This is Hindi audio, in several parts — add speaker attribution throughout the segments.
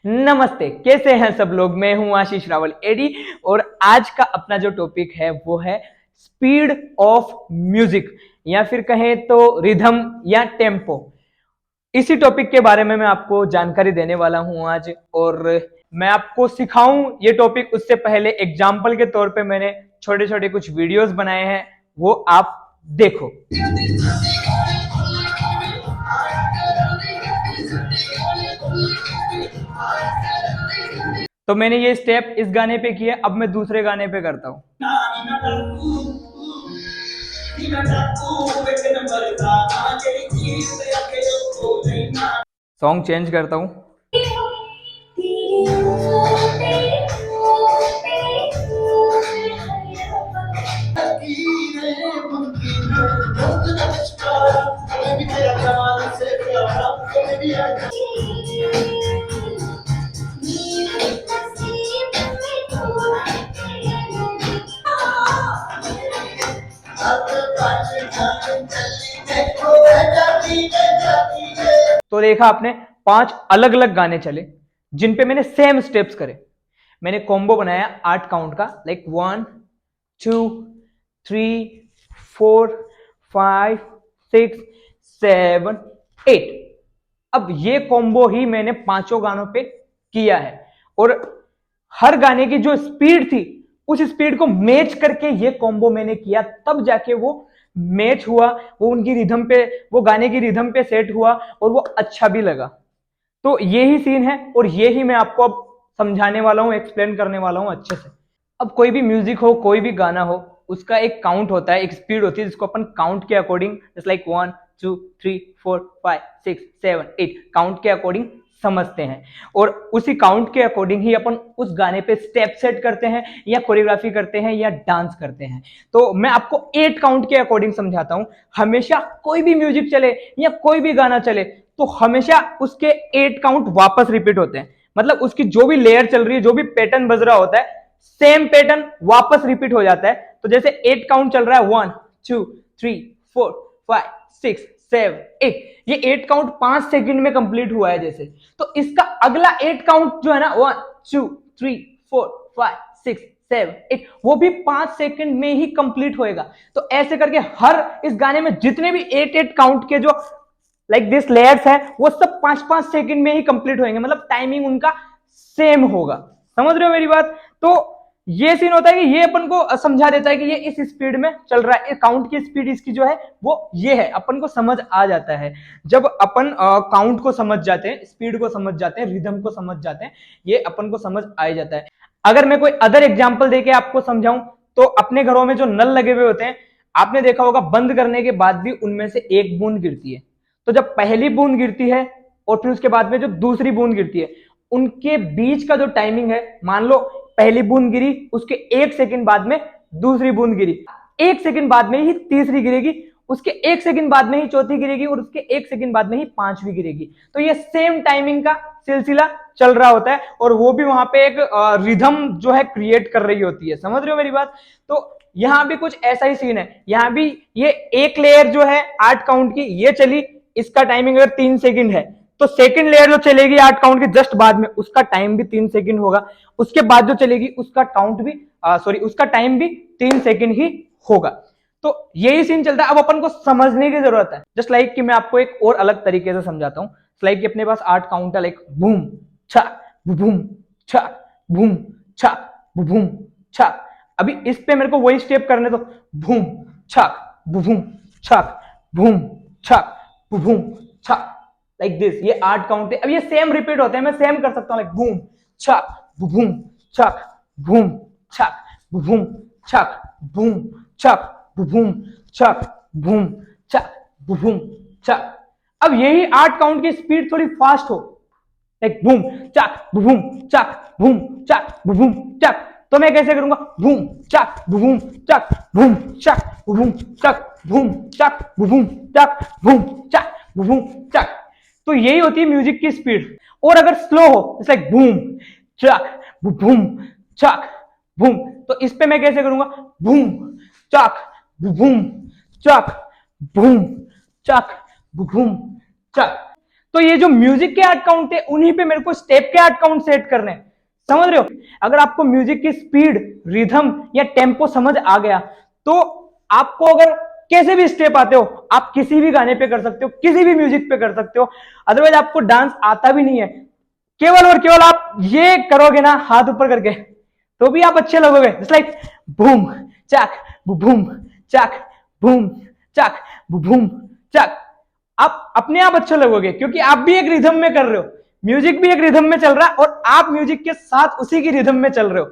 Speaker 1: नमस्ते, कैसे हैं सब लोग। मैं हूं आशीष रावल एडी और आज का अपना जो टॉपिक है वो है स्पीड ऑफ म्यूजिक या फिर कहें तो रिदम या टेम्पो। इसी टॉपिक के बारे में मैं आपको जानकारी देने वाला हूं आज। और मैं आपको सिखाऊं ये टॉपिक उससे पहले एग्जाम्पल के तौर पे मैंने छोटे छोटे कुछ वीडियोस बनाए हैं, वो आप देखो। तो मैंने ये स्टेप इस गाने पे किया, अब मैं दूसरे गाने पे करता हूँ। सॉन्ग चेंज करता हूँ। तो देखा आपने, 5 अलग अलग गाने चले जिन पे मैंने सेम स्टेप्स करे। मैंने कॉम्बो बनाया 8 काउंट का, लाइक 1 2 3 4 5 6 7 8। अब ये कॉम्बो ही मैंने पांचों गानों पे किया है और हर गाने की जो स्पीड थी उस स्पीड को मैच करके ये कॉम्बो मैंने किया, तब जाके वो मैच हुआ, वो उनकी रिदम पे, वो गाने की रिदम पे सेट हुआ और वो अच्छा भी लगा। तो ये ही सीन है और ये ही मैं आपको अब समझाने वाला हूं, एक्सप्लेन करने वाला हूं अच्छे से। अब कोई भी म्यूजिक हो, कोई भी गाना हो, उसका एक काउंट होता है, एक स्पीड होती है जिसको अपन काउंट के अकॉर्डिंग, जस्ट लाइक 1 2 3 4 5 6 7 8 काउंट के अकॉर्डिंग समझते हैं और उसी काउंट के अकॉर्डिंग ही अपन उस गाने पे स्टेप सेट करते हैं या कोरियोग्राफी करते हैं या डांस करते हैं। तो मैं आपको 8 काउंट के अकॉर्डिंग समझाता हूं। हमेशा कोई भी म्यूजिक चले या कोई भी गाना चले तो हमेशा उसके 8 काउंट वापस रिपीट होते हैं। मतलब उसकी जो भी लेयर चल रही है, जो भी पैटर्न बज रहा होता है, सेम पैटर्न वापस रिपीट हो जाता है। तो जैसे 8 काउंट चल रहा है, 1 2 3 4 5 6 7 8, ये 8 काउंट 5 सेकंड में कंप्लीट हुआ है जैसे। तो इसका अगला 8 काउंट जो है ना, 1 2 3 4 5 6 7 8, वो भी 5 सेकंड में ही कंप्लीट होएगा। तो ऐसे करके हर इस गाने में जितने भी 8 काउंट के जो लाइक दिस लेयर्स है वो सब 5 सेकंड में ही कंप्लीट होंगे। मतलब टाइमिंग उनका सेम होगा। समझ रहे हो मेरी बात? तो ये सीन होता है कि ये अपन को समझा देता है कि ये इस स्पीड में चल रहा है, काउंट की स्पीड इसकी जो है वो ये है, अपन को समझ आ जाता है। जब अपन काउंट को समझ जाते हैं, स्पीड को समझ जाते हैं, रिदम को समझ जाते हैं, ये अपन को समझ आ जाता है। अगर मैं कोई अदर एग्जाम्पल देके आपको समझाऊं तो अपने घरों में जो नल लगे हुए होते हैं, आपने देखा होगा बंद करने के बाद भी उनमें से एक बूंद गिरती है। तो जब पहली बूंद गिरती है और फिर उसके बाद में जो दूसरी बूंद गिरती है, उनके बीच का जो टाइमिंग है, मान लो पहली बूंद गिरी, उसके 1 सेकंड बाद में दूसरी बूंद गिरी, 1 सेकंड बाद में ही तीसरी गिरेगी, उसके 1 सेकंड बाद में ही चौथी गिरेगी और उसके 1 सेकंड बाद में ही पांचवी गिरेगी। तो ये सेम टाइमिंग का सिलसिला चल रहा होता है और वो भी वहां पे एक रिदम जो है क्रिएट कर रही होती है। समझ रहे हो मेरी बात? तो यहां भी कुछ ऐसा ही सीन है। यहां भी ये एक लेयर जो है 8 काउंट की ये चली, इसका टाइमिंग अगर 3 सेकंड है तो सेकंड लेयर जो चलेगी 8 काउंट के जस्ट बाद में, उसका टाइम भी 3 सेकंड होगा। उसके बाद जो चलेगी उसका काउंट भी उसका टाइम भी 3 सेकंड ही होगा। तो यही सीन चलता है। अब अपन को समझने की जरूरत है। जस्ट लाइक कि मैं आपको एक और अलग तरीके से समझाता हूं। लाइक कि अपने पास 8 काउंट है, लाइक बूम छा बूम छा बूम छा बूम छा। अभी इस पे मेरे को वही स्टेप करने दो, बूम छक बूम छक बूम छक बूम छक, लाइक दिस। ये 8 काउंट है। अब ये सेम रिपीट होते हैं, मैं सेम कर सकता हूं, लाइक बूम छक बूम छक बूम छक बूम छक बूम छक बूम छक बूम छक बूम छक। अब यही 8 काउंट की स्पीड थोड़ी फास्ट हो, like boom chuck boom chuck boom chuck boom chuck, तो मैं कैसे करूंगा, boom chuck boom chuck boom chuck boom chuck boom chuck boom chuck boom chuck boom chuck. तो यही होती है म्यूजिक की स्पीड। और अगर स्लो हो, it's like boom chuck boom chuck boom, तो इस पे मैं कैसे करूंगा, boom chuck boom chuck boom chuck boom chuck. तो ये जो म्यूजिक के 8 काउंट थे उन्हीं पे मेरे को स्टेप के 8 काउंट सेट करने हैं। समझ रहे हो? अगर आपको म्यूजिक की स्पीड, रिथम या टेम्पो समझ आ गया तो आपको अगर कैसे भी स्टेप आते हो आप किसी भी गाने पे कर सकते हो, किसी भी म्यूजिक पे कर सकते हो। अदरवाइज आपको डांस आता भी नहीं है, केवल और केवल आप ये करोगे ना हाथ ऊपर करके तो भी आप अच्छे लगोगे। Just like boom chuck boom chuck boom chuck boom चक, आप अपने आप अच्छे लगोगे क्योंकि आप भी एक रिदम में कर रहे हो, म्यूजिक भी एक रिदम में चल रहा है और आप म्यूजिक के साथ उसी की रिदम में चल रहे हो।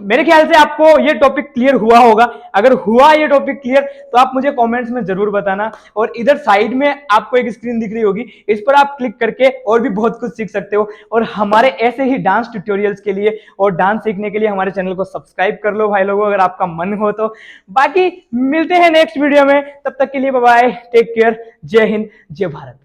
Speaker 1: मेरे ख्याल से आपको ये टॉपिक क्लियर हुआ होगा। अगर हुआ ये टॉपिक क्लियर तो आप मुझे कमेंट्स में जरूर बताना। और इधर साइड में आपको एक स्क्रीन दिख रही होगी, इस पर आप क्लिक करके और भी बहुत कुछ सीख सकते हो। और हमारे ऐसे ही डांस ट्यूटोरियल्स के लिए और डांस सीखने के लिए हमारे चैनल को सब्सक्राइब कर लो भाई लोगों, अगर आपका मन हो तो। बाकी मिलते हैं नेक्स्ट वीडियो में, तब तक के लिए बाय बाय, टेक केयर, जय हिंद, जय भारत।